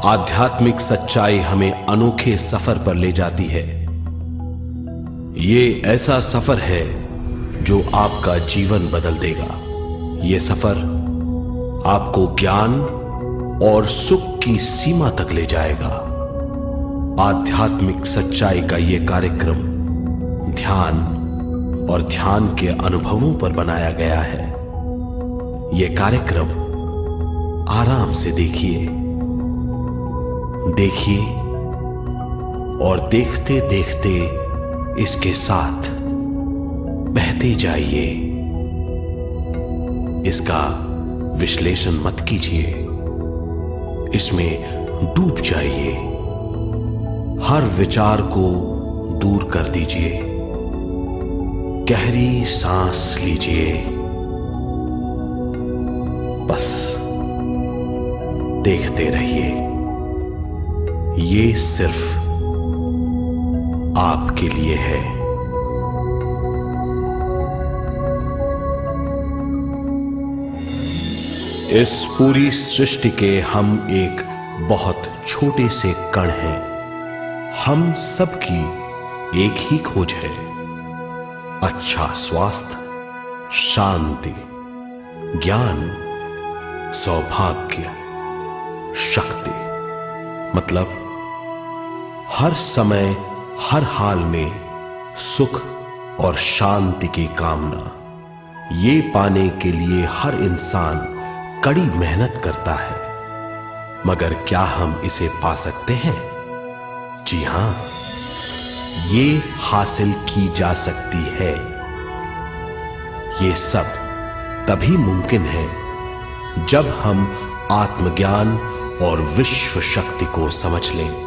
आध्यात्मिक सच्चाई हमें अनोखे सफर पर ले जाती है। ये ऐसा सफर है जो आपका जीवन बदल देगा। ये सफर आपको ज्ञान और सुख की सीमा तक ले जाएगा। आध्यात्मिक सच्चाई का यह कार्यक्रम ध्यान और ध्यान के अनुभवों पर बनाया गया है। यह कार्यक्रम आराम से देखिए और देखते देखते इसके साथ बहते जाइए। इसका विश्लेषण मत कीजिए, इसमें डूब जाइए। हर विचार को दूर कर दीजिए। गहरी सांस लीजिए। बस देखते रहिए। ये सिर्फ आपके लिए है। इस पूरी सृष्टि के हम एक बहुत छोटे से कण हैं। हम सबकी एक ही खोज है, अच्छा स्वास्थ्य, शांति, ज्ञान, सौभाग्य, शक्ति। मतलब हर समय हर हाल में सुख और शांति की कामना। ये पाने के लिए हर इंसान कड़ी मेहनत करता है, मगर क्या हम इसे पा सकते हैं? जी हां, ये हासिल की जा सकती है। ये सब तभी मुमकिन है जब हम आत्मज्ञान और विश्व शक्ति को समझ लें।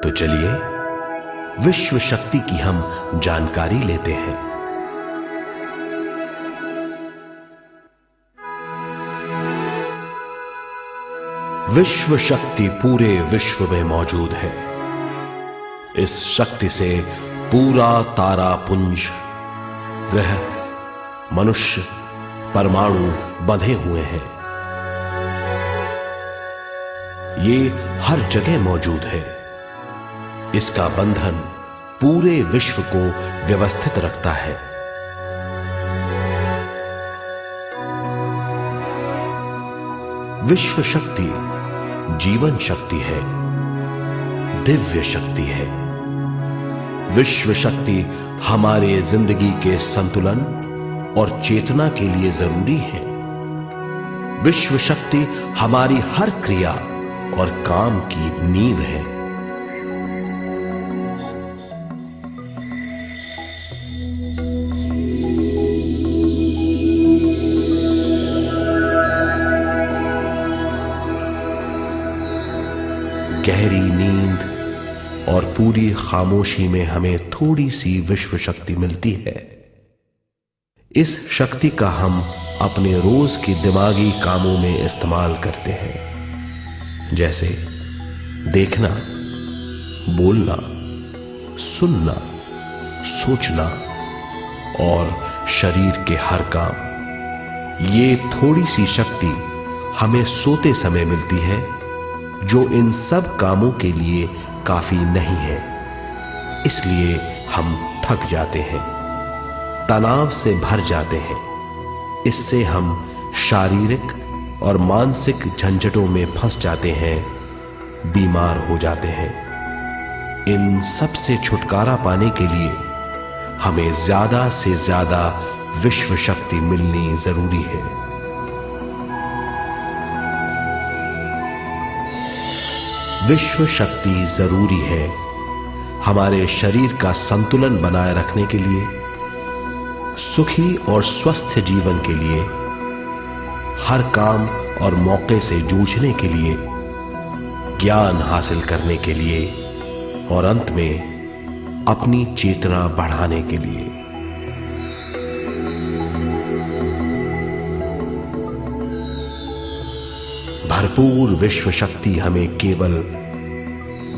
तो चलिए विश्व शक्ति की हम जानकारी लेते हैं। विश्व शक्ति पूरे विश्व में मौजूद है। इस शक्ति से पूरा तारापुंज, ग्रह, मनुष्य, परमाणु बंधे हुए हैं। ये हर जगह मौजूद है। इसका बंधन पूरे विश्व को व्यवस्थित रखता है। विश्व शक्ति जीवन शक्ति है, दिव्य शक्ति है। विश्व शक्ति हमारे जिंदगी के संतुलन और चेतना के लिए जरूरी है। विश्व शक्ति हमारी हर क्रिया और काम की नींव है। गहरी नींद और पूरी खामोशी में हमें थोड़ी सी विश्व शक्ति मिलती है। इस शक्ति का हम अपने रोज की दिमागी कामों में इस्तेमाल करते हैं, जैसे देखना, बोलना, सुनना, सोचना और शरीर के हर काम। ये थोड़ी सी शक्ति हमें सोते समय मिलती है, जो इन सब कामों के लिए काफी नहीं है। इसलिए हम थक जाते हैं, तनाव से भर जाते हैं। इससे हम शारीरिक और मानसिक झंझटों में फंस जाते हैं, बीमार हो जाते हैं। इन सब से छुटकारा पाने के लिए हमें ज्यादा से ज्यादा विश्व शक्ति मिलनी जरूरी है। विश्व शक्ति जरूरी है हमारे शरीर का संतुलन बनाए रखने के लिए, सुखी और स्वस्थ जीवन के लिए, हर काम और मौके से जूझने के लिए, ज्ञान हासिल करने के लिए और अंत में अपनी चेतना बढ़ाने के लिए। भरपूर विश्व शक्ति हमें केवल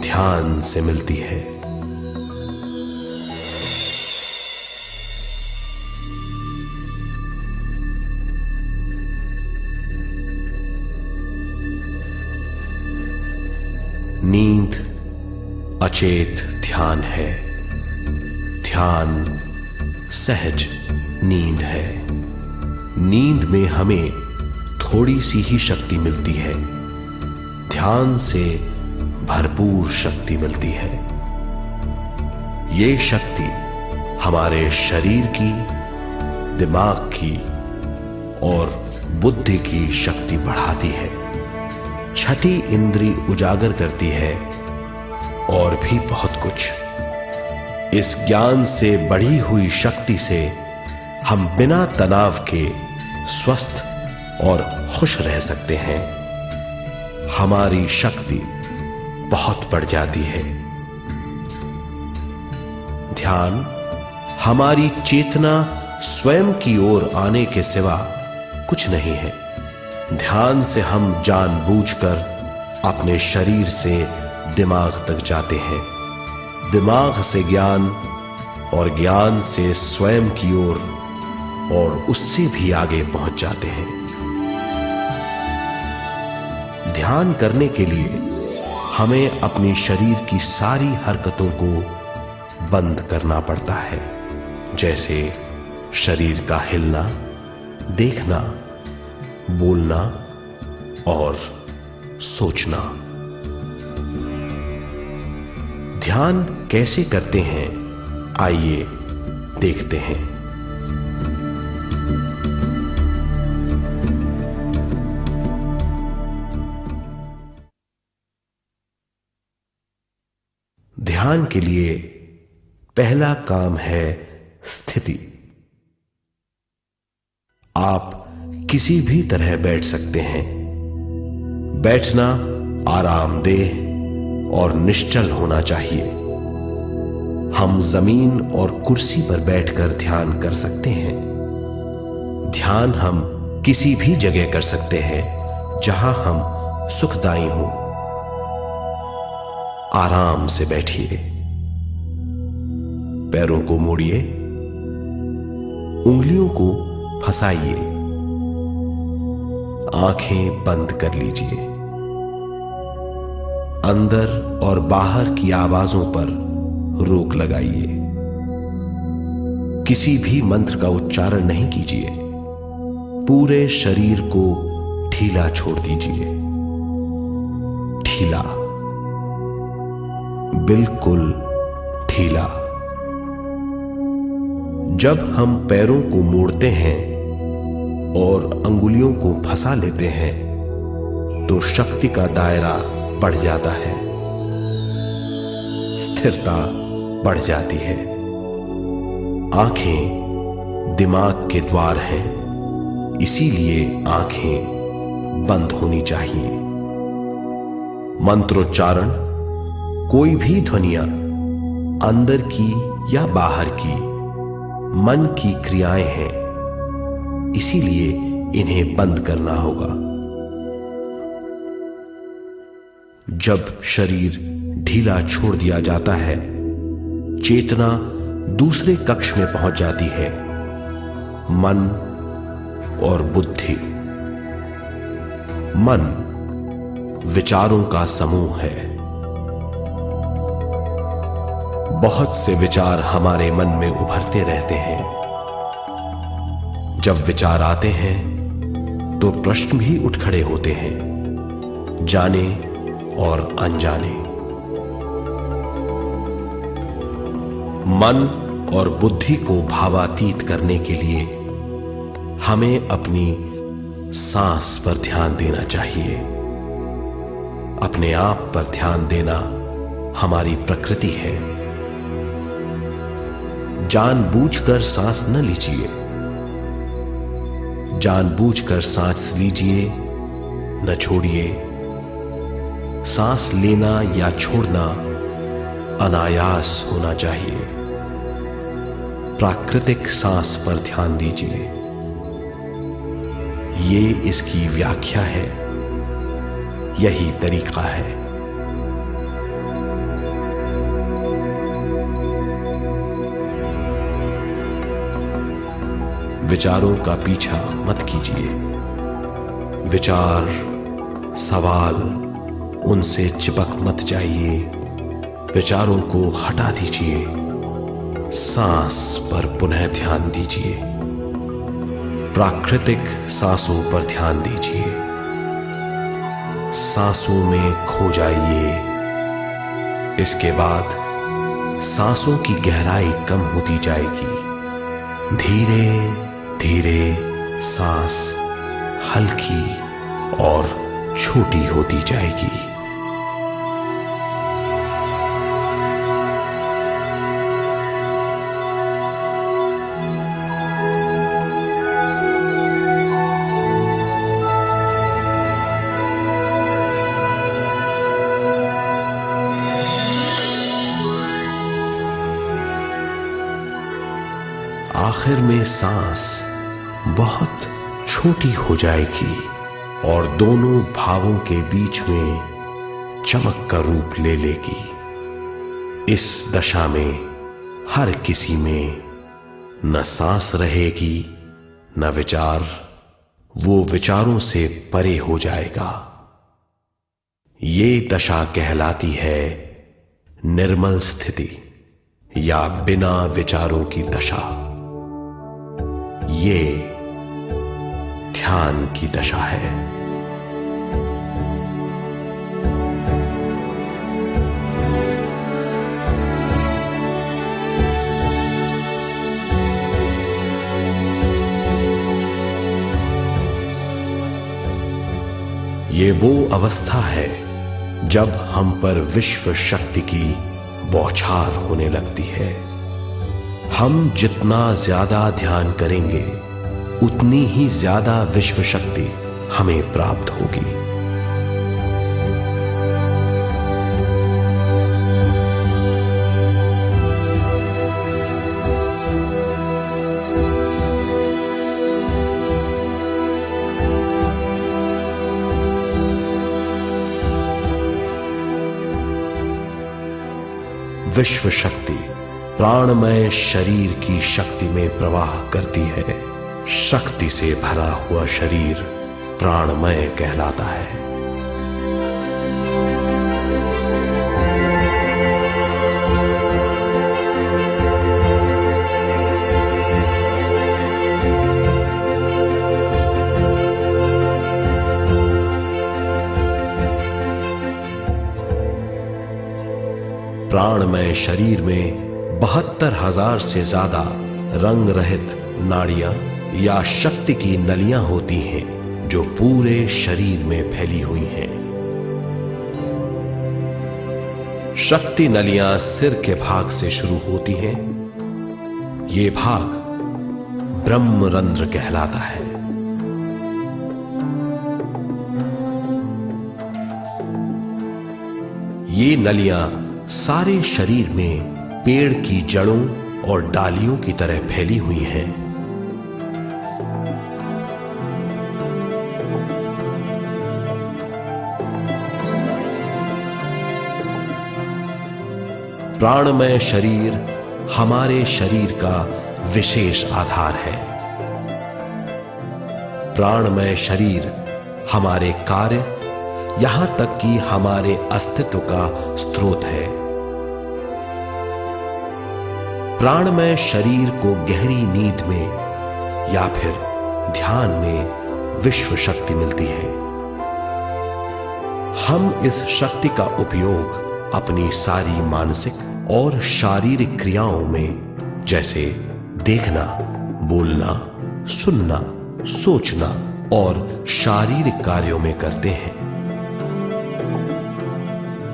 ध्यान से मिलती है। अचेत ध्यान है। ध्यान सहज नींद है। नींद में हमें थोड़ी सी ही शक्ति मिलती है। ध्यान से भरपूर शक्ति मिलती है। ये शक्ति हमारे शरीर की, दिमाग की और बुद्धि की शक्ति बढ़ाती है। छठी इंद्री उजागर करती है और भी बहुत कुछ। इस ज्ञान से बढ़ी हुई शक्ति से हम बिना तनाव के स्वस्थ और खुश रह सकते हैं। हमारी शक्ति बहुत बढ़ जाती है। ध्यान हमारी चेतना स्वयं की ओर आने के सिवा कुछ नहीं है। ध्यान से हम जानबूझकर अपने शरीर से दिमाग तक जाते हैं, दिमाग से ज्ञान और ज्ञान से स्वयं की ओर और उससे भी आगे पहुंच जाते हैं। ध्यान करने के लिए हमें अपने शरीर की सारी हरकतों को बंद करना पड़ता है, जैसे शरीर का हिलना, देखना, बोलना और सोचना। ध्यान कैसे करते हैं, आइए देखते हैं। ध्यान के लिए पहला काम है स्थिति। आप किसी भी तरह बैठ सकते हैं। बैठना आरामदेह और निश्चल होना चाहिए। हम जमीन और कुर्सी पर बैठकर ध्यान कर सकते हैं। ध्यान हम किसी भी जगह कर सकते हैं जहां हम सुखदायी हों। आराम से बैठिए, पैरों को मोड़िए, उंगलियों को फंसाइए, आंखें बंद कर लीजिए। अंदर और बाहर की आवाजों पर रोक लगाइए। किसी भी मंत्र का उच्चारण नहीं कीजिए। पूरे शरीर को ढीला छोड़ दीजिए। ढीला, बिल्कुल ढीला। जब हम पैरों को मोड़ते हैं और अंगुलियों को फंसा लेते हैं तो शक्ति का दायरा बढ़ जाता है, स्थिरता बढ़ जाती है। आंखें दिमाग के द्वार हैं, इसीलिए आंखें बंद होनी चाहिए। मंत्रोच्चारण, कोई भी ध्वनियां अंदर की या बाहर की मन की क्रियाएं हैं, इसीलिए इन्हें बंद करना होगा। जब शरीर ढीला छोड़ दिया जाता है, चेतना दूसरे कक्ष में पहुंच जाती है। मन और बुद्धि। मन विचारों का समूह है। बहुत से विचार हमारे मन में उभरते रहते हैं। जब विचार आते हैं तो प्रश्न भी उठ खड़े होते हैं, जाने और अनजाने। मन और बुद्धि को भावातीत करने के लिए हमें अपनी सांस पर ध्यान देना चाहिए। अपने आप पर ध्यान देना हमारी प्रकृति है। जानबूझकर सांस न लीजिए। जानबूझकर सांस लीजिए, न छोड़िए। सांस लेना या छोड़ना अनायास होना चाहिए। प्राकृतिक सांस पर ध्यान दीजिए। ये इसकी व्याख्या है, यही तरीका है। विचारों का पीछा मत कीजिए। विचार, सवाल, उनसे चिपक मत जाइए। विचारों को हटा दीजिए। सांस पर पुनः ध्यान दीजिए। प्राकृतिक सांसों पर ध्यान दीजिए। सांसों में खो जाइए। इसके बाद सांसों की गहराई कम होती जाएगी। धीरे धीरे सांस हल्की और छोटी होती जाएगी। आखिर में सांस बहुत छोटी हो जाएगी और दोनों भावों के बीच में चमक का रूप ले लेगी। इस दशा में हर किसी में न सांस रहेगी न विचार। वो विचारों से परे हो जाएगा। ये दशा कहलाती है निर्मल स्थिति या बिना विचारों की दशा। ये ध्यान की दशा है। ये वो अवस्था है जब हम पर विश्व शक्ति की बौछार होने लगती है। हम जितना ज्यादा ध्यान करेंगे उतनी ही ज्यादा विश्व शक्ति हमें प्राप्त होगी। विश्व शक्ति प्राणमय शरीर की शक्ति में प्रवाह करती है। शक्ति से भरा हुआ शरीर प्राणमय कहलाता है। प्राणमय शरीर में 72,000 से ज्यादा रंग रहित नाड़ियां या शक्ति की नलियां होती हैं जो पूरे शरीर में फैली हुई हैं। शक्ति नलियां सिर के भाग से शुरू होती हैं। ये भाग ब्रह्मरंध्र कहलाता है। ये नलियां सारे शरीर में पेड़ की जड़ों और डालियों की तरह फैली हुई हैं। प्राणमय शरीर हमारे शरीर का विशेष आधार है। प्राणमय शरीर हमारे कार्य यहां तक कि हमारे अस्तित्व का स्रोत है। प्राणमय शरीर को गहरी नींद में या फिर ध्यान में विश्व शक्ति मिलती है। हम इस शक्ति का उपयोग अपनी सारी मानसिक और शारीरिक क्रियाओं में जैसे देखना, बोलना, सुनना, सोचना और शारीरिक कार्यों में करते हैं।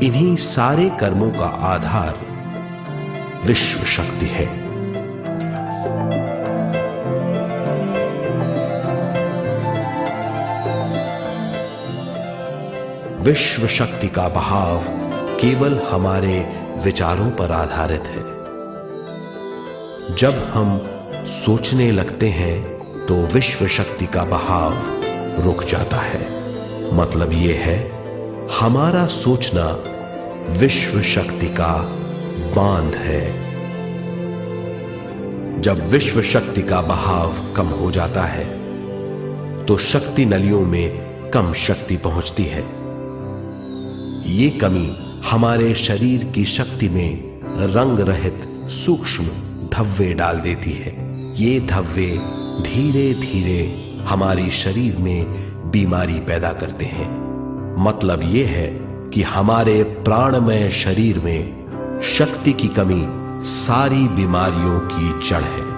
इन्हीं सारे कर्मों का आधार विश्व शक्ति है। विश्व शक्ति का बहाव केवल हमारे विचारों पर आधारित है। जब हम सोचने लगते हैं तो विश्व शक्ति का बहाव रुक जाता है। मतलब यह है, हमारा सोचना विश्व शक्ति का बांध है। जब विश्व शक्ति का बहाव कम हो जाता है तो शक्ति नलियों में कम शक्ति पहुंचती है। ये कमी हमारे शरीर की शक्ति में रंग रहित सूक्ष्म धब्बे डाल देती है। ये धब्बे धीरे धीरे हमारे शरीर में बीमारी पैदा करते हैं। मतलब यह है कि हमारे प्राणमय शरीर में शक्ति की कमी सारी बीमारियों की जड़ है।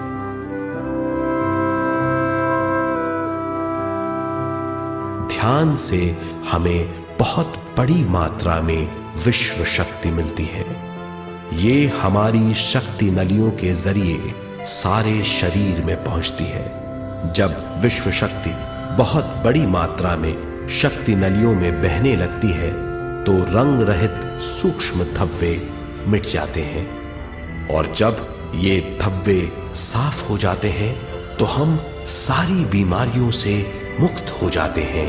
ध्यान से हमें बहुत बड़ी मात्रा में विश्व शक्ति मिलती है। ये हमारी शक्ति नलियों के जरिए सारे शरीर में पहुंचती है। जब विश्व शक्ति बहुत बड़ी मात्रा में शक्ति नलियों में बहने लगती है तो रंग रहित सूक्ष्म धब्बे मिट जाते हैं, और जब ये धब्बे साफ हो जाते हैं तो हम सारी बीमारियों से मुक्त हो जाते हैं।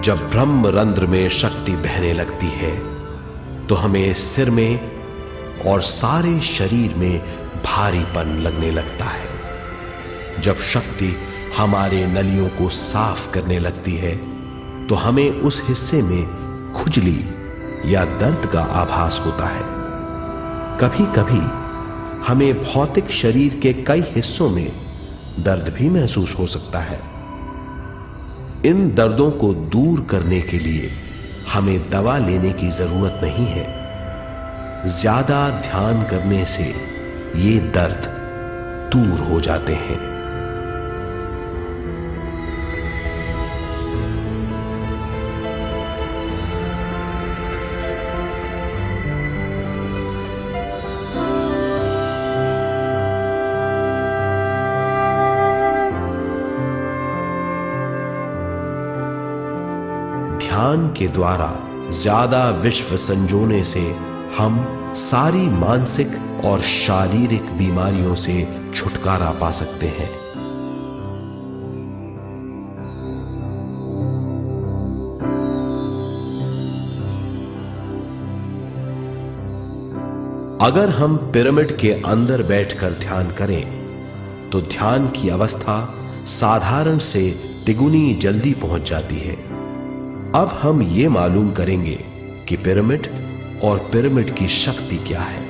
जब ब्रह्म रंध्र में शक्ति बहने लगती है तो हमें सिर में और सारे शरीर में भारीपन लगने लगता है। जब शक्ति हमारे नलियों को साफ करने लगती है तो हमें उस हिस्से में खुजली या दर्द का आभास होता है। कभी कभी हमें भौतिक शरीर के कई हिस्सों में दर्द भी महसूस हो सकता है। इन दर्दों को दूर करने के लिए हमें दवा लेने की जरूरत नहीं है। ज्यादा ध्यान करने से ये दर्द दूर हो जाते हैं। ध्यान के द्वारा ज्यादा विश्व संजोने से हम सारी मानसिक और शारीरिक बीमारियों से छुटकारा पा सकते हैं। अगर हम पिरामिड के अंदर बैठकर ध्यान करें तो ध्यान की अवस्था साधारण से तिगुनी जल्दी पहुंच जाती है। अब हम ये मालूम करेंगे कि पिरामिड और पिरामिड की शक्ति क्या है।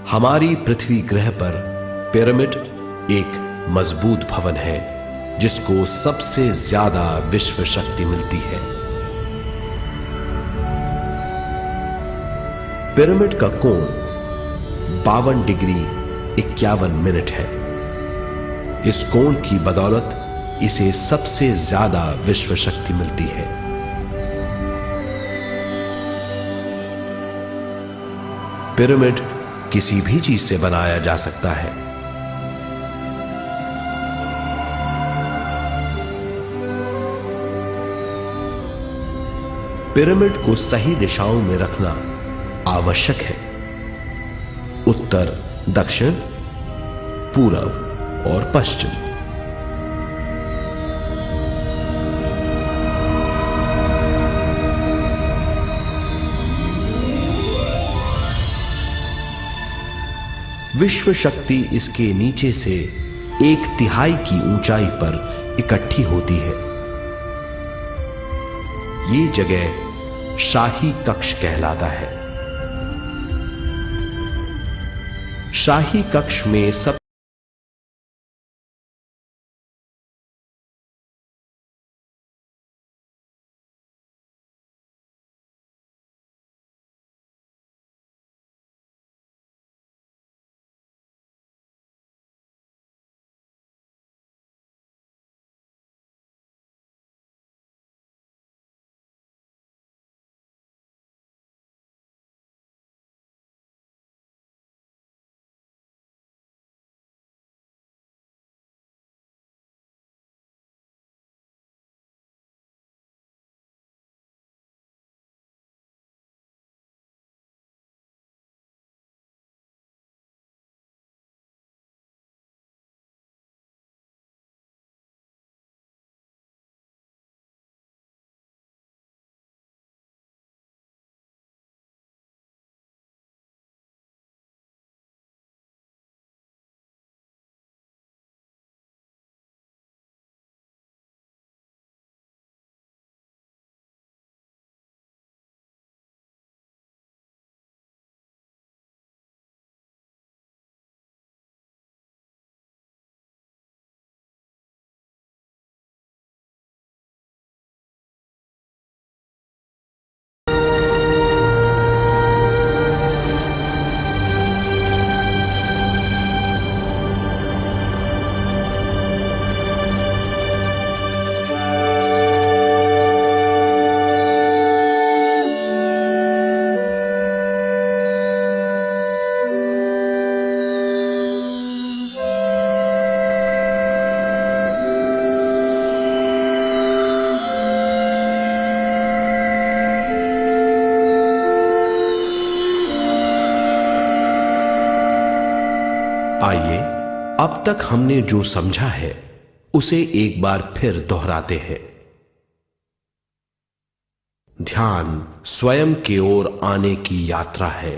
हमारी पृथ्वी ग्रह पर पिरामिड एक मजबूत भवन है जिसको सबसे ज्यादा विश्व शक्ति मिलती है। पिरामिड का कोण 52 डिग्री 51 मिनट है। इस कोण की बदौलत इसे सबसे ज्यादा विश्व शक्ति मिलती है। पिरामिड किसी भी चीज से बनाया जा सकता है। पिरामिड को सही दिशाओं में रखना आवश्यक है। उत्तर, दक्षिण, पूरब और पश्चिम। विश्व शक्ति इसके नीचे से 1/3 की ऊंचाई पर इकट्ठी होती है। ये जगह शाही कक्ष कहलाता है। शाही कक्ष में सब आइए अब तक हमने जो समझा है उसे एक बार फिर दोहराते हैं। ध्यान स्वयं की ओर आने की यात्रा है।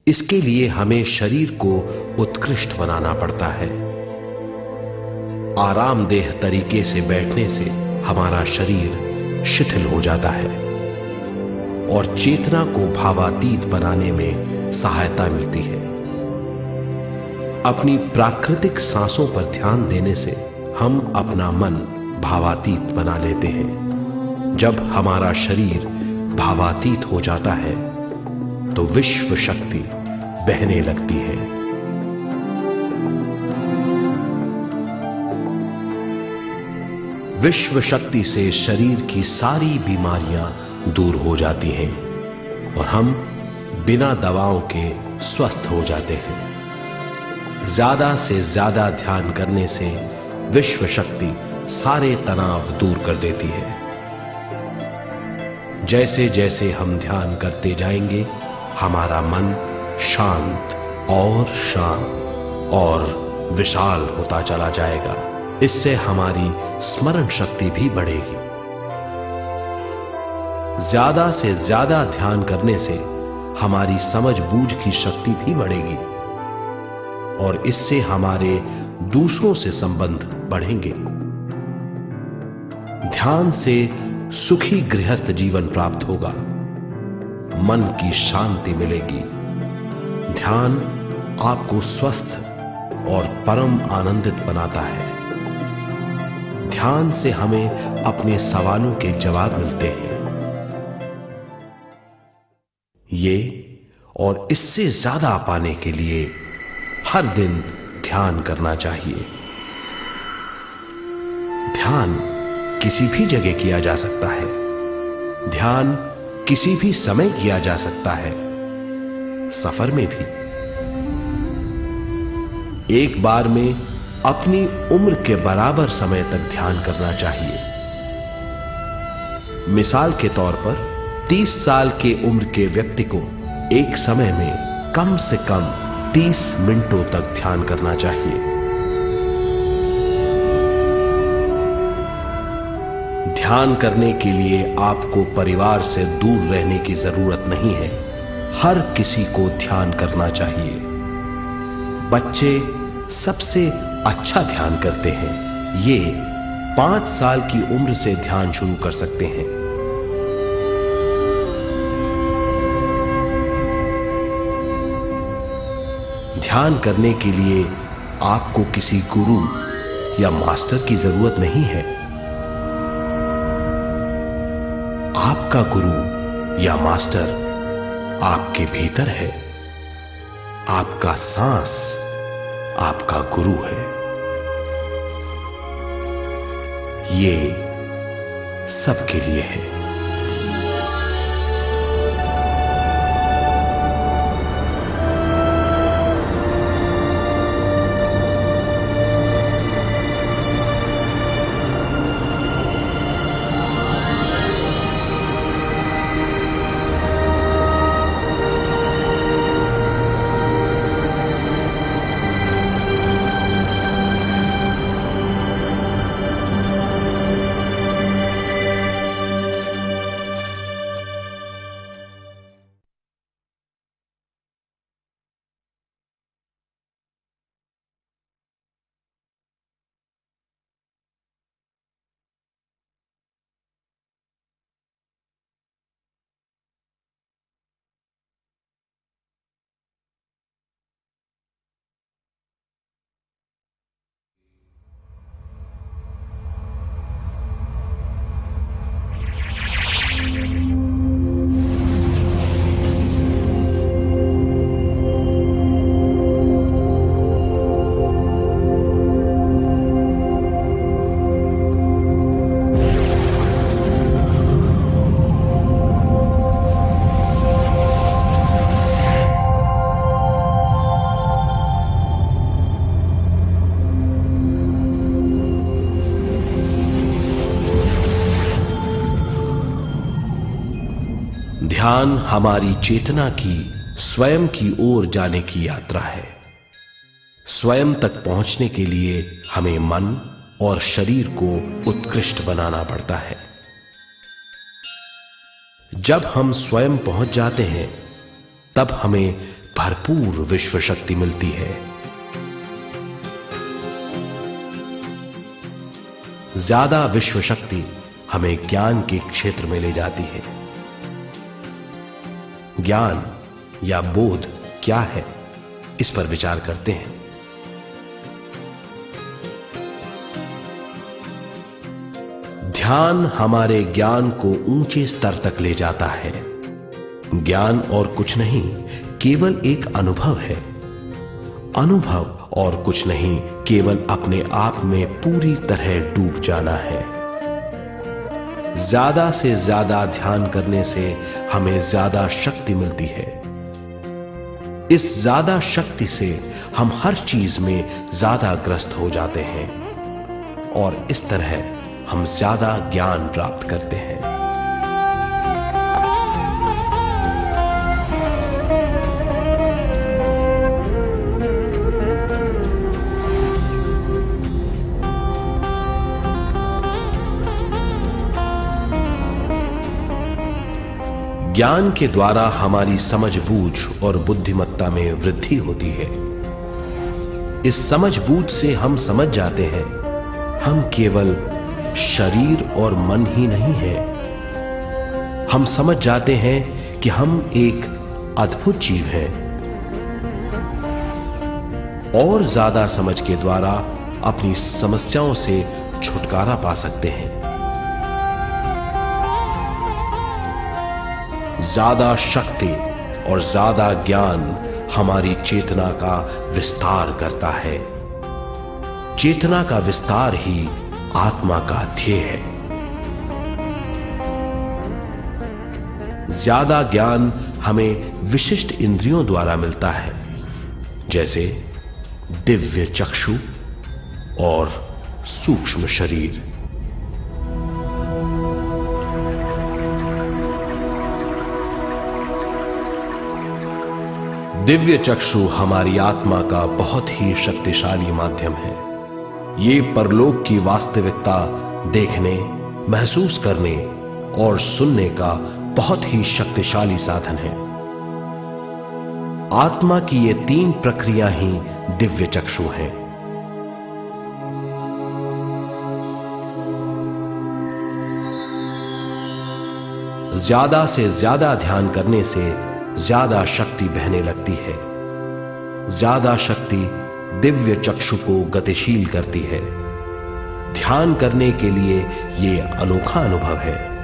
इसके लिए हमें शरीर को उत्कृष्ट बनाना पड़ता है। आरामदेह तरीके से बैठने से हमारा शरीर शिथिल हो जाता है और चेतना को भावातीत बनाने में सहायता मिलती है। अपनी प्राकृतिक सांसों पर ध्यान देने से हम अपना मन भावातीत बना लेते हैं। जब हमारा शरीर भावातीत हो जाता है तो विश्व शक्ति बहने लगती है। विश्व शक्ति से शरीर की सारी बीमारियां दूर हो जाती हैं और हम बिना दवाओं के स्वस्थ हो जाते हैं। ज्यादा से ज्यादा ध्यान करने से विश्व शक्ति सारे तनाव दूर कर देती है। जैसे जैसे हम ध्यान करते जाएंगे हमारा मन शांत और विशाल होता चला जाएगा। इससे हमारी स्मरण शक्ति भी बढ़ेगी। ज्यादा से ज्यादा ध्यान करने से हमारी समझ बूझ की शक्ति भी बढ़ेगी और इससे हमारे दूसरों से संबंध बढ़ेंगे। ध्यान से सुखी गृहस्थ जीवन प्राप्त होगा, मन की शांति मिलेगी। ध्यान आपको स्वस्थ और परम आनंदित बनाता है। ध्यान से हमें अपने सवालों के जवाब मिलते हैं। ये और इससे ज्यादा पाने के लिए हर दिन ध्यान करना चाहिए। ध्यान किसी भी जगह किया जा सकता है। ध्यान किसी भी समय किया जा सकता है, सफर में भी। एक बार में अपनी उम्र के बराबर समय तक ध्यान करना चाहिए। मिसाल के तौर पर 30 साल के उम्र के व्यक्ति को एक समय में कम से कम 30 मिनटों तक ध्यान करना चाहिए। ध्यान करने के लिए आपको परिवार से दूर रहने की जरूरत नहीं है। हर किसी को ध्यान करना चाहिए। बच्चे सबसे अच्छा ध्यान करते हैं। ये 5 साल की उम्र से ध्यान शुरू कर सकते हैं। ध्यान करने के लिए आपको किसी गुरु या मास्टर की जरूरत नहीं है। आपका गुरु या मास्टर आपके भीतर है। आपका सांस आपका गुरु है। ये सबके लिए है। ध्यान हमारी चेतना की स्वयं की ओर जाने की यात्रा है। स्वयं तक पहुंचने के लिए हमें मन और शरीर को उत्कृष्ट बनाना पड़ता है। जब हम स्वयं पहुंच जाते हैं तब हमें भरपूर विश्व शक्ति मिलती है। ज्यादा विश्व शक्ति हमें ज्ञान के क्षेत्र में ले जाती है। ज्ञान या बोध क्या है, इस पर विचार करते हैं। ध्यान हमारे ज्ञान को ऊंचे स्तर तक ले जाता है। ज्ञान और कुछ नहीं, केवल एक अनुभव है। अनुभव और कुछ नहीं, केवल अपने आप में पूरी तरह डूब जाना है। ज्यादा से ज्यादा ध्यान करने से हमें ज्यादा शक्ति मिलती है। इस ज्यादा शक्ति से हम हर चीज में ज्यादा ग्रस्त हो जाते हैं और इस तरह हम ज्यादा ज्ञान प्राप्त करते हैं। ज्ञान के द्वारा हमारी समझबूझ और बुद्धिमत्ता में वृद्धि होती है। इस समझबूझ से हम समझ जाते हैं हम केवल शरीर और मन ही नहीं है। हम समझ जाते हैं कि हम एक अद्भुत जीव हैं। और ज्यादा समझ के द्वारा अपनी समस्याओं से छुटकारा पा सकते हैं। ज्यादा शक्ति और ज्यादा ज्ञान हमारी चेतना का विस्तार करता है। चेतना का विस्तार ही आत्मा का ध्येय है। ज्यादा ज्ञान हमें विशिष्ट इंद्रियों द्वारा मिलता है, जैसे दिव्य चक्षु और सूक्ष्म शरीर। दिव्य चक्षु हमारी आत्मा का बहुत ही शक्तिशाली माध्यम है। ये परलोक की वास्तविकता देखने, महसूस करने और सुनने का बहुत ही शक्तिशाली साधन है। आत्मा की ये तीन प्रक्रिया ही दिव्य चक्षु हैं। ज्यादा से ज्यादा ध्यान करने से ज्यादा शक्ति बहने लगती है। ज्यादा शक्ति दिव्य चक्षु को गतिशील करती है। ध्यान करने के लिए यह अनोखा अनुभव है।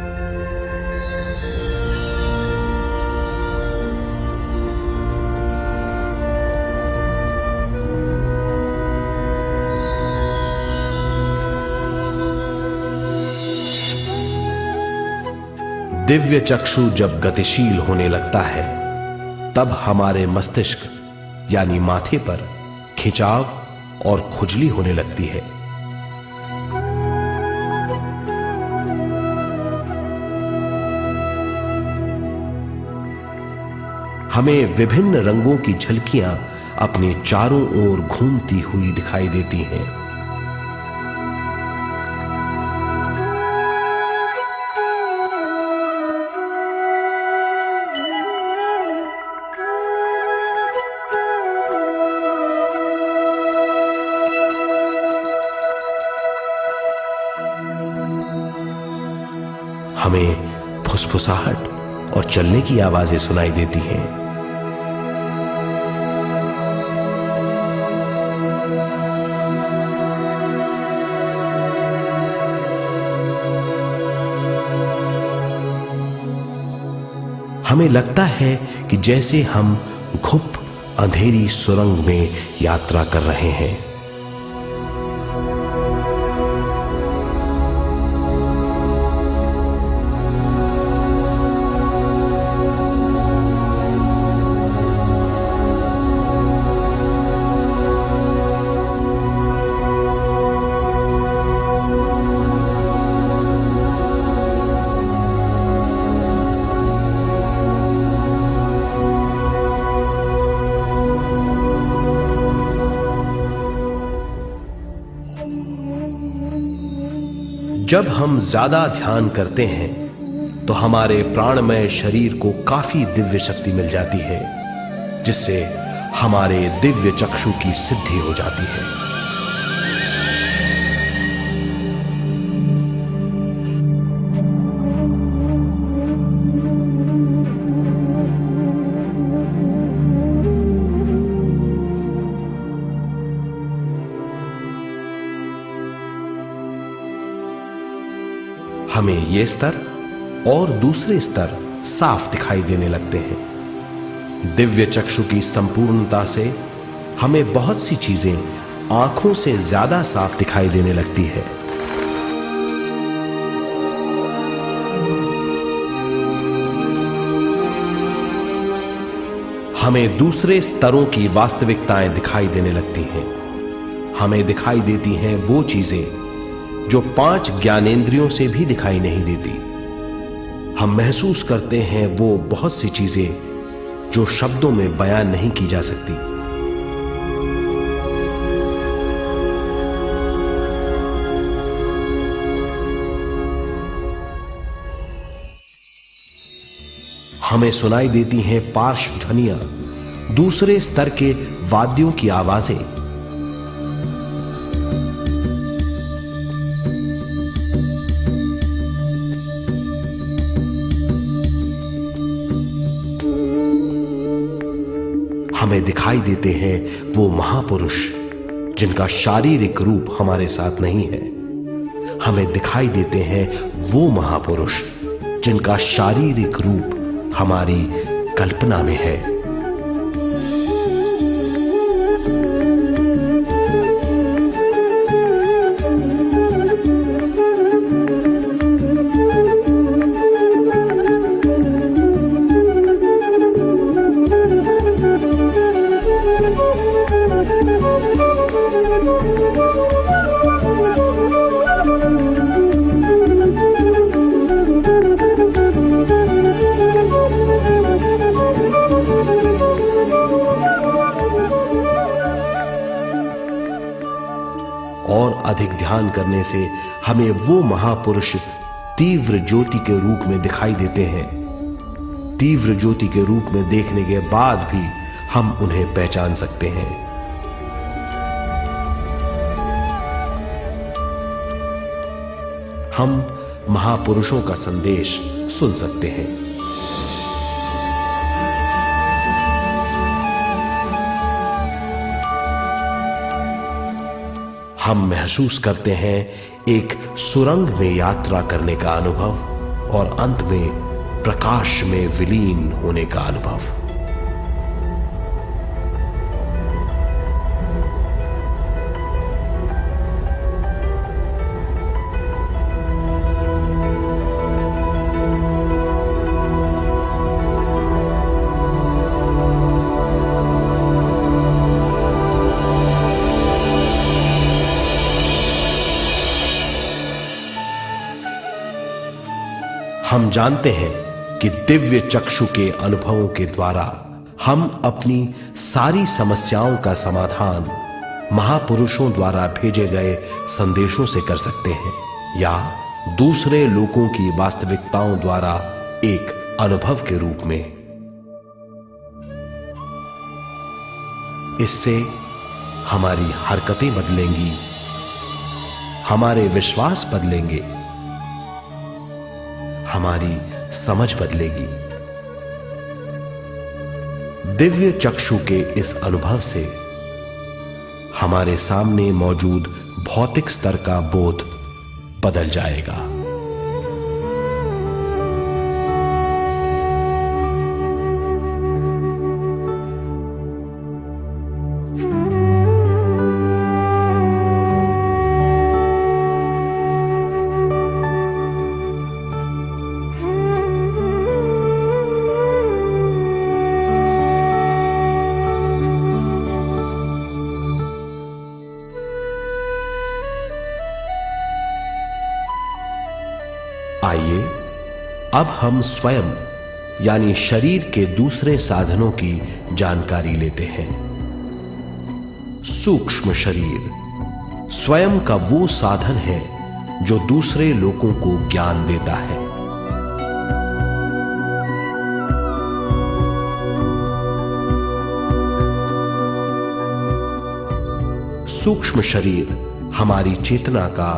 दिव्य चक्षु जब गतिशील होने लगता है तब हमारे मस्तिष्क यानी माथे पर खिंचाव और खुजली होने लगती है। हमें विभिन्न रंगों की झलकियां अपने चारों ओर घूमती हुई दिखाई देती हैं। हमें फुसफुसाहट और चलने की आवाजें सुनाई देती हैं। हमें लगता है कि जैसे हम घुप अंधेरी सुरंग में यात्रा कर रहे हैं। जब हम ज्यादा ध्यान करते हैं तो हमारे प्राणमय शरीर को काफी दिव्य शक्ति मिल जाती है, जिससे हमारे दिव्य चक्षु की सिद्धि हो जाती है। हमें ये स्तर और दूसरे स्तर साफ दिखाई देने लगते हैं। दिव्य चक्षु की संपूर्णता से हमें बहुत सी चीजें आंखों से ज्यादा साफ दिखाई देने लगती है। हमें दूसरे स्तरों की वास्तविकताएं दिखाई देने लगती हैं। हमें दिखाई देती हैं वो चीजें जो 5 ज्ञानेंद्रियों से भी दिखाई नहीं देती। हम महसूस करते हैं वो बहुत सी चीजें जो शब्दों में बयान नहीं की जा सकती। हमें सुनाई देती हैं पार्श्व ध्वनियां, दूसरे स्तर के वाद्यों की आवाजें। हमें दिखाई देते हैं वो महापुरुष जिनका शारीरिक रूप हमारे साथ नहीं है। हमें दिखाई देते हैं वो महापुरुष जिनका शारीरिक रूप हमारी कल्पना में है। और अधिक ध्यान करने से हमें वो महापुरुष तीव्र ज्योति के रूप में दिखाई देते हैं। तीव्र ज्योति के रूप में देखने के बाद भी हम उन्हें पहचान सकते हैं। हम महापुरुषों का संदेश सुन सकते हैं। हम महसूस करते हैं एक सुरंग में यात्रा करने का अनुभव और अंत में प्रकाश में विलीन होने का अनुभव। हम जानते हैं कि दिव्य चक्षु के अनुभवों के द्वारा हम अपनी सारी समस्याओं का समाधान महापुरुषों द्वारा भेजे गए संदेशों से कर सकते हैं, या दूसरे लोगों की वास्तविकताओं द्वारा एक अनुभव के रूप में। इससे हमारी हरकतें बदलेंगी, हमारे विश्वास बदलेंगे, हमारी समझ बदलेगी। दिव्य चक्षु के इस अनुभव से हमारे सामने मौजूद भौतिक स्तर का बोध बदल जाएगा। आइए अब हम स्वयं यानी शरीर के दूसरे साधनों की जानकारी लेते हैं। सूक्ष्म शरीर स्वयं का वो साधन है जो दूसरे लोगों को ज्ञान देता है। सूक्ष्म शरीर हमारी चेतना का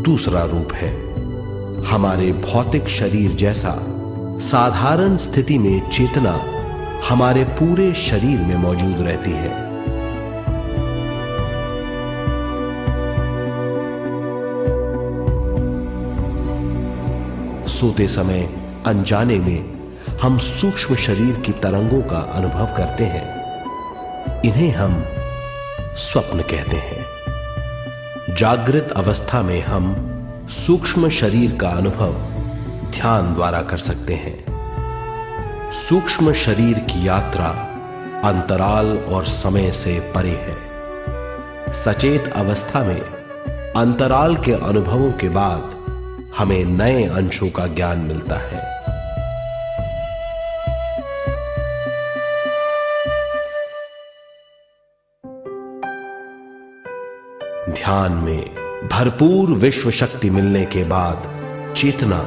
दूसरा रूप है। हमारे भौतिक शरीर जैसा साधारण स्थिति में चेतना हमारे पूरे शरीर में मौजूद रहती है। सोते समय अनजाने में हम सूक्ष्म शरीर की तरंगों का अनुभव करते हैं। इन्हें हम स्वप्न कहते हैं। जागृत अवस्था में हम सूक्ष्म शरीर का अनुभव ध्यान द्वारा कर सकते हैं। सूक्ष्म शरीर की यात्रा अंतराल और समय से परे है। सचेत अवस्था में अंतराल के अनुभवों के बाद हमें नए अंशों का ज्ञान मिलता है। ध्यान में भरपूर विश्व शक्ति मिलने के बाद चेतना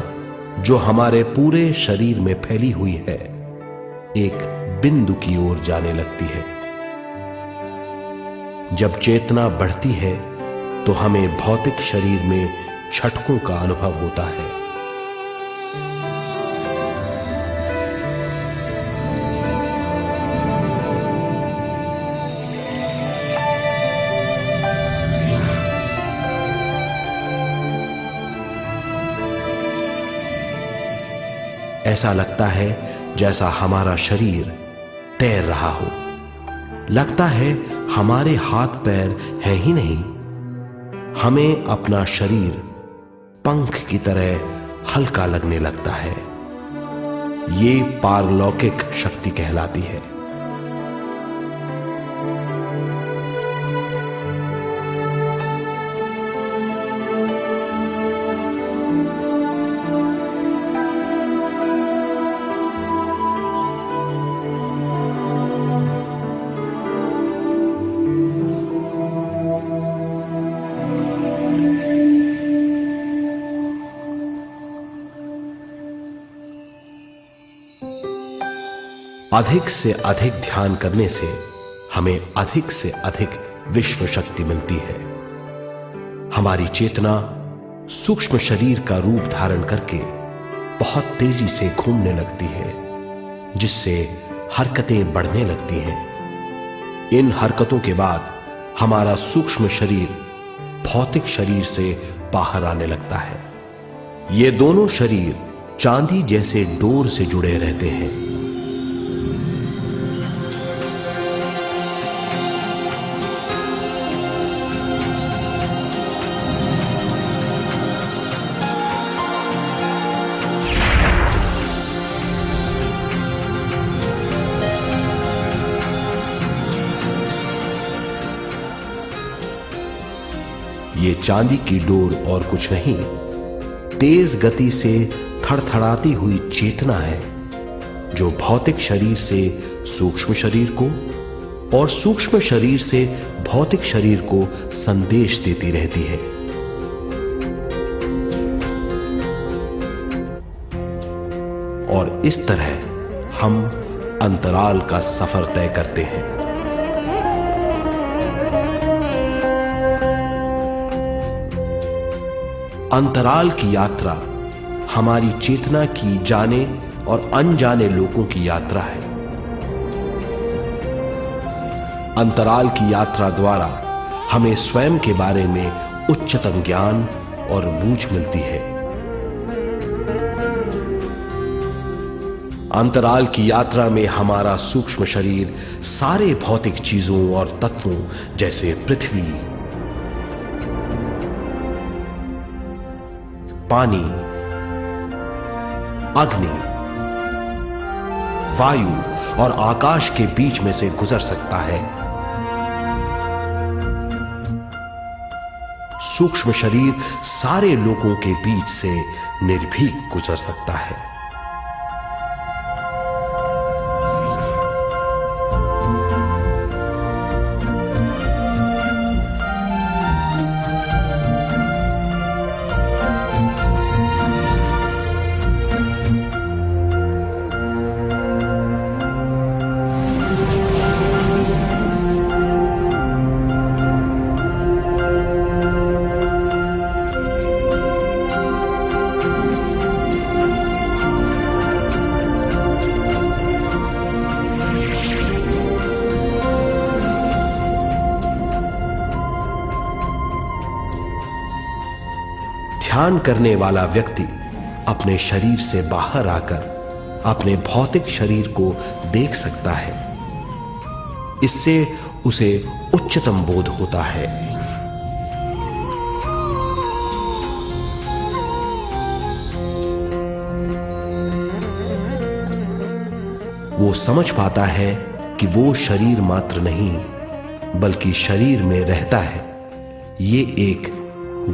जो हमारे पूरे शरीर में फैली हुई है, एक बिंदु की ओर जाने लगती है। जब चेतना बढ़ती है तो हमें भौतिक शरीर में झटकों का अनुभव होता है। ऐसा लगता है जैसा हमारा शरीर तैर रहा हो। लगता है हमारे हाथ पैर हैं ही नहीं। हमें अपना शरीर पंख की तरह हल्का लगने लगता है। ये पारलौकिक शक्ति कहलाती है। अधिक से अधिक ध्यान करने से हमें अधिक से अधिक विश्व शक्ति मिलती है। हमारी चेतना सूक्ष्म शरीर का रूप धारण करके बहुत तेजी से घूमने लगती है, जिससे हरकतें बढ़ने लगती हैं। इन हरकतों के बाद हमारा सूक्ष्म शरीर भौतिक शरीर से बाहर आने लगता है। ये दोनों शरीर चांदी जैसे डोर से जुड़े रहते हैं। ये चांदी की डोर और कुछ नहीं, तेज गति से थड़थड़ाती हुई चेतना है, जो भौतिक शरीर से सूक्ष्म शरीर को और सूक्ष्म शरीर से भौतिक शरीर को संदेश देती रहती है। और इस तरह हम अंतराल का सफर तय करते हैं। अंतराल की यात्रा हमारी चेतना की जाने और अनजाने लोगों की यात्रा है। अंतराल की यात्रा द्वारा हमें स्वयं के बारे में उच्चतम ज्ञान और बूझ मिलती है। अंतराल की यात्रा में हमारा सूक्ष्म शरीर सारे भौतिक चीजों और तत्वों जैसे पृथ्वी, पानी, अग्नि, वायु और आकाश के बीच में से गुजर सकता है। सूक्ष्म शरीर सारे लोगों के बीच से निर्भीक गुजर सकता है। ध्यान करने वाला व्यक्ति अपने शरीर से बाहर आकर अपने भौतिक शरीर को देख सकता है। इससे उसे उच्चतम बोध होता है। वो समझ पाता है कि वो शरीर मात्र नहीं बल्कि शरीर में रहता है। ये एक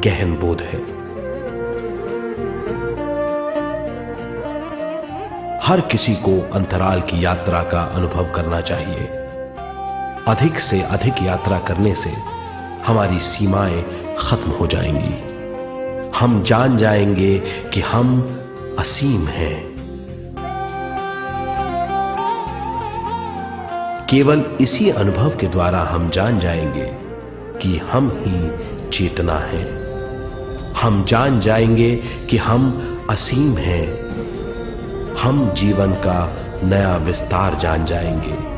गहन बोध है। हर किसी को अंतराल की यात्रा का अनुभव करना चाहिए। अधिक से अधिक यात्रा करने से हमारी सीमाएं खत्म हो जाएंगी। हम जान जाएंगे कि हम असीम हैं। केवल इसी अनुभव के द्वारा हम जान जाएंगे कि हम ही चेतना है। हम जान जाएंगे कि हम असीम हैं। हम जीवन का नया विस्तार जान जाएंगे।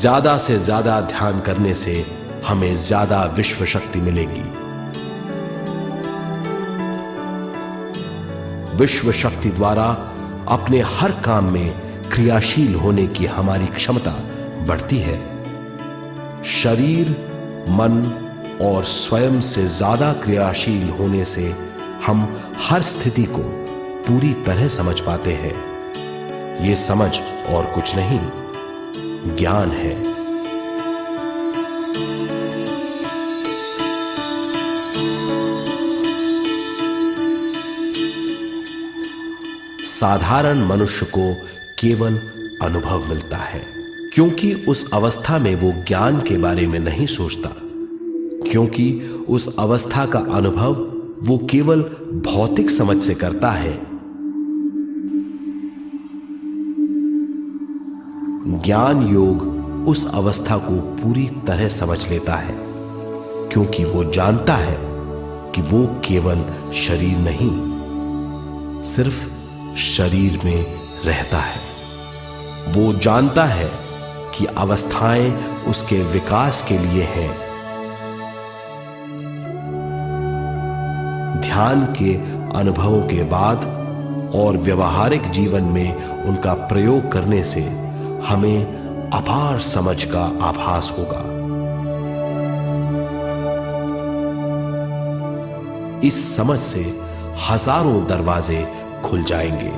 ज्यादा से ज्यादा ध्यान करने से हमें ज्यादा विश्व शक्ति मिलेगी। विश्व शक्ति द्वारा अपने हर काम में क्रियाशील होने की हमारी क्षमता बढ़ती है। शरीर, मन और स्वयं से ज्यादा क्रियाशील होने से हम हर स्थिति को पूरी तरह समझ पाते हैं। ये समझ और कुछ नहीं, ज्ञान है। साधारण मनुष्य को केवल अनुभव मिलता है, क्योंकि उस अवस्था में वो ज्ञान के बारे में नहीं सोचता, क्योंकि उस अवस्था का अनुभव वो केवल भौतिक समझ से करता है। ज्ञान योग उस अवस्था को पूरी तरह समझ लेता है, क्योंकि वो जानता है कि वो केवल शरीर नहीं, सिर्फ शरीर में रहता है। वो जानता है कि अवस्थाएं उसके विकास के लिए हैं। ध्यान के अनुभवों के बाद और व्यवहारिक जीवन में उनका प्रयोग करने से हमें अपार समझ का आभास होगा। इस समझ से हजारों दरवाजे खुल जाएंगे।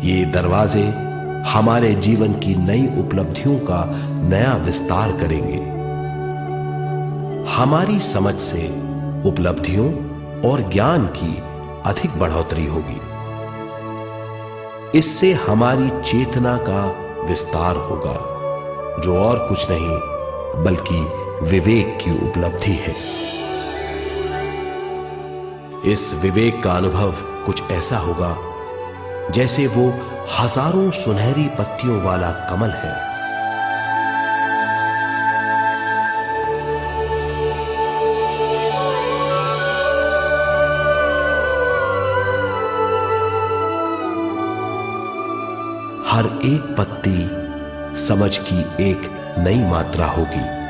ये दरवाजे हमारे जीवन की नई उपलब्धियों का नया विस्तार करेंगे। हमारी समझ से उपलब्धियों और ज्ञान की अधिक बढ़ोतरी होगी। इससे हमारी चेतना का विस्तार होगा, जो और कुछ नहीं बल्कि विवेक की उपलब्धि है। इस विवेक का अनुभव कुछ ऐसा होगा जैसे वो हजारों सुनहरी पत्तियों वाला कमल है। हर एक पत्ती समझ की एक नई मात्रा होगी।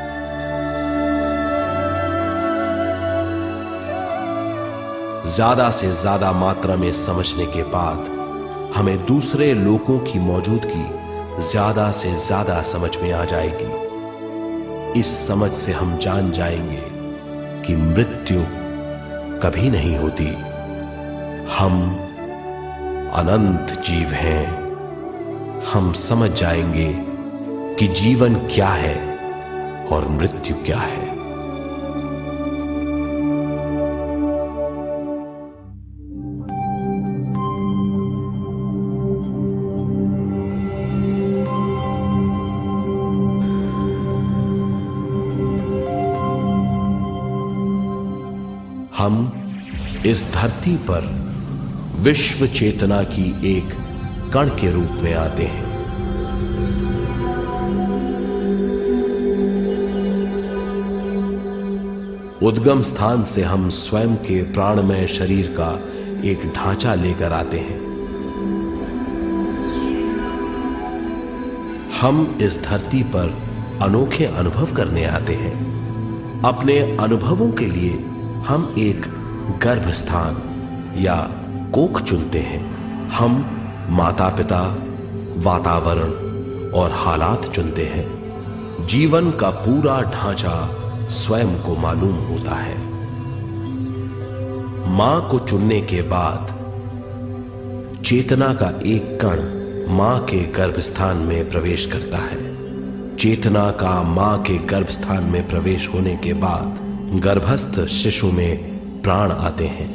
ज्यादा से ज्यादा मात्रा में समझने के बाद हमें दूसरे लोगों की मौजूदगी ज्यादा से ज्यादा समझ में आ जाएगी। इस समझ से हम जान जाएंगे कि मृत्यु कभी नहीं होती। हम अनंत जीव हैं। हम समझ जाएंगे कि जीवन क्या है और मृत्यु क्या है। हम इस धरती पर विश्व चेतना की एक कण के रूप में आते हैं। उद्गम स्थान से हम स्वयं के प्राणमय शरीर का एक ढांचा लेकर आते हैं। हम इस धरती पर अनोखे अनुभव करने आते हैं। अपने अनुभवों के लिए हम एक गर्भ स्थान या कोख चुनते हैं। हम माता पिता, वातावरण और हालात चुनते हैं। जीवन का पूरा ढांचा स्वयं को मालूम होता है। मां को चुनने के बाद चेतना का एक कण मां के गर्भस्थान में प्रवेश करता है। चेतना का मां के गर्भस्थान में प्रवेश होने के बाद गर्भस्थ शिशु में प्राण आते हैं।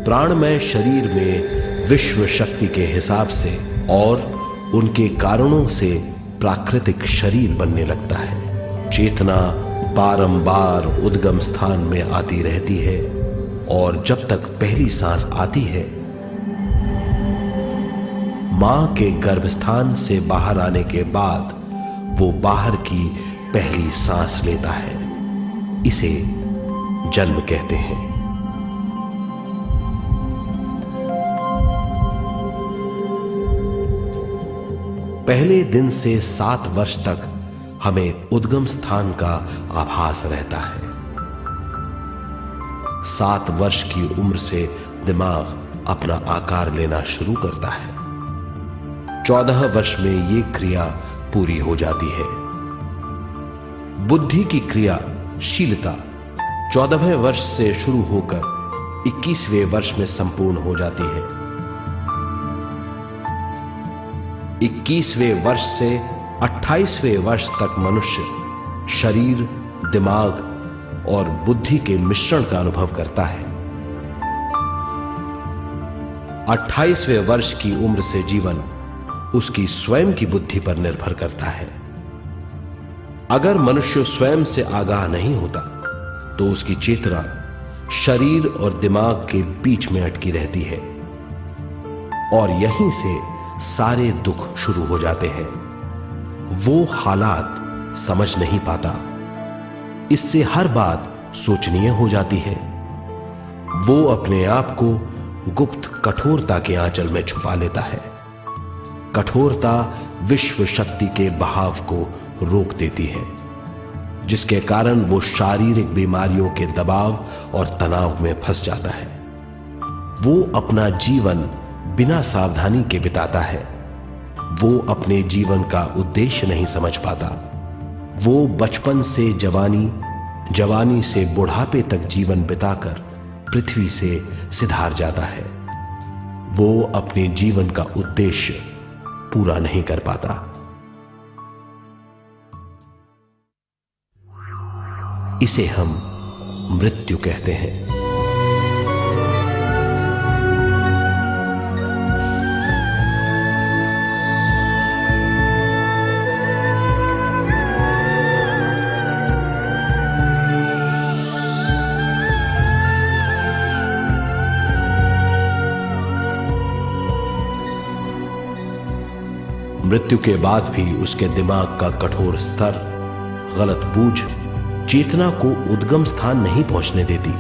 प्राणमय शरीर में विश्व शक्ति के हिसाब से और उनके कारणों से प्राकृतिक शरीर बनने लगता है। चेतना बारंबार उद्गम स्थान में आती रहती है और जब तक पहली सांस आती है, मां के गर्भस्थान से बाहर आने के बाद वो बाहर की पहली सांस लेता है। इसे जन्म कहते हैं। पहले दिन से 7 वर्ष तक हमें उद्गम स्थान का आभास रहता है। 7 वर्ष की उम्र से दिमाग अपना आकार लेना शुरू करता है। 14 वर्ष में यह क्रिया पूरी हो जाती है। बुद्धि की क्रियाशीलता 14वें वर्ष से शुरू होकर 21वें वर्ष में संपूर्ण हो जाती है। 21वें वर्ष से 28वें वर्ष तक मनुष्य शरीर, दिमाग और बुद्धि के मिश्रण का अनुभव करता है। 28वें वर्ष की उम्र से जीवन उसकी स्वयं की बुद्धि पर निर्भर करता है। अगर मनुष्य स्वयं से आगाह नहीं होता तो उसकी चेतना शरीर और दिमाग के बीच में अटकी रहती है और यहीं से सारे दुख शुरू हो जाते हैं। वो हालात समझ नहीं पाता, इससे हर बात सोचनीय हो जाती है। वो अपने आप को गुप्त कठोरता के आंचल में छुपा लेता है। कठोरता विश्व शक्ति के बहाव को रोक देती है, जिसके कारण वो शारीरिक बीमारियों के दबाव और तनाव में फंस जाता है। वो अपना जीवन बिना सावधानी के बिताता है। वो अपने जीवन का उद्देश्य नहीं समझ पाता। वो बचपन से जवानी, जवानी से बुढ़ापे तक जीवन बिताकर पृथ्वी से सिधार जाता है। वो अपने जीवन का उद्देश्य पूरा नहीं कर पाता। इसे हम मृत्यु कहते हैं। मृत्यु के बाद भी उसके दिमाग का कठोर स्तर, गलत बूझ चेतना को उद्गम स्थान नहीं पहुंचने देती।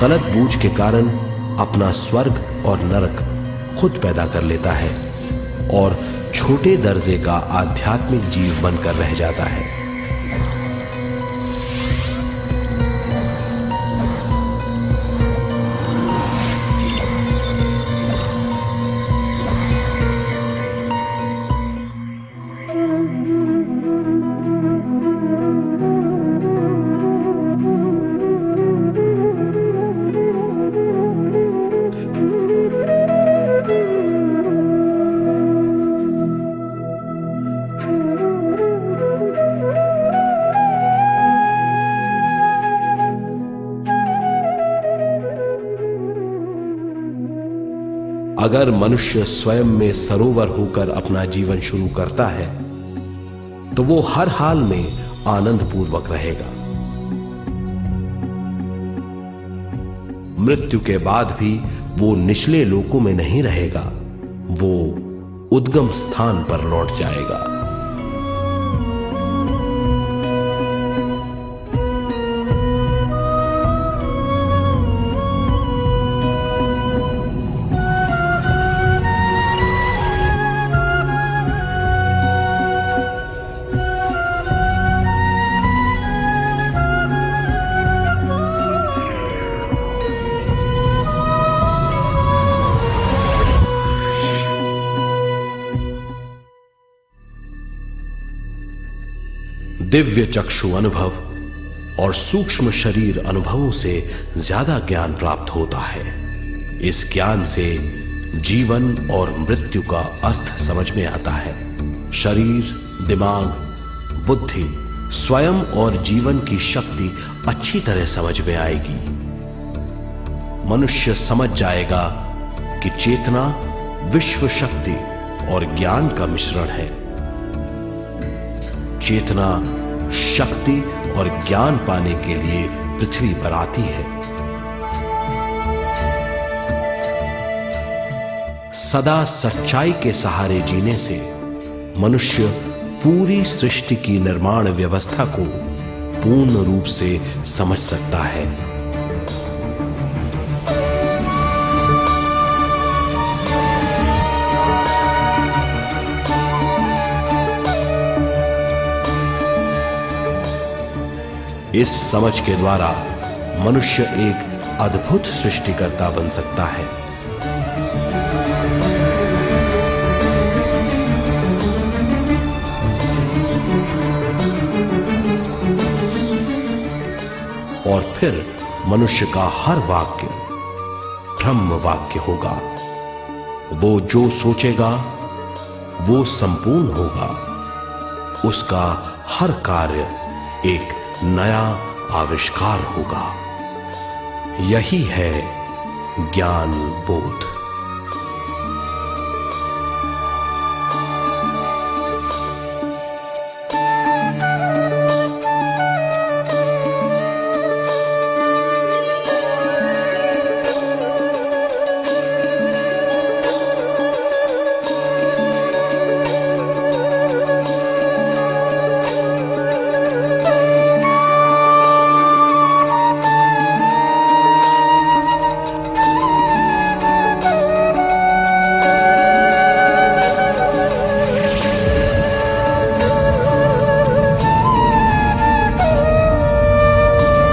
गलत बूझ के कारण अपना स्वर्ग और नरक खुद पैदा कर लेता है और छोटे दर्जे का आध्यात्मिक जीव बनकर रह जाता है। अगर मनुष्य स्वयं में सरोवर होकर अपना जीवन शुरू करता है तो वो हर हाल में आनंदपूर्वक रहेगा। मृत्यु के बाद भी वो निचले लोकों में नहीं रहेगा, वो उद्गम स्थान पर लौट जाएगा। दिव्य चक्षु अनुभव और सूक्ष्म शरीर अनुभवों से ज्यादा ज्ञान प्राप्त होता है। इस ज्ञान से जीवन और मृत्यु का अर्थ समझ में आता है। शरीर, दिमाग, बुद्धि, स्वयं और जीवन की शक्ति अच्छी तरह समझ में आएगी। मनुष्य समझ जाएगा कि चेतना विश्व शक्ति और ज्ञान का मिश्रण है। चेतना शक्ति और ज्ञान पाने के लिए पृथ्वी पर आती है। सदा सच्चाई के सहारे जीने से मनुष्य पूरी सृष्टि की निर्माण व्यवस्था को पूर्ण रूप से समझ सकता है। इस समझ के द्वारा मनुष्य एक अद्भुत सृष्टिकर्ता बन सकता है। और फिर मनुष्य का हर वाक्य ब्रह्म वाक्य होगा। वो जो सोचेगा वो संपूर्ण होगा। उसका हर कार्य एक नया आविष्कार होगा। यही है ज्ञान बोध।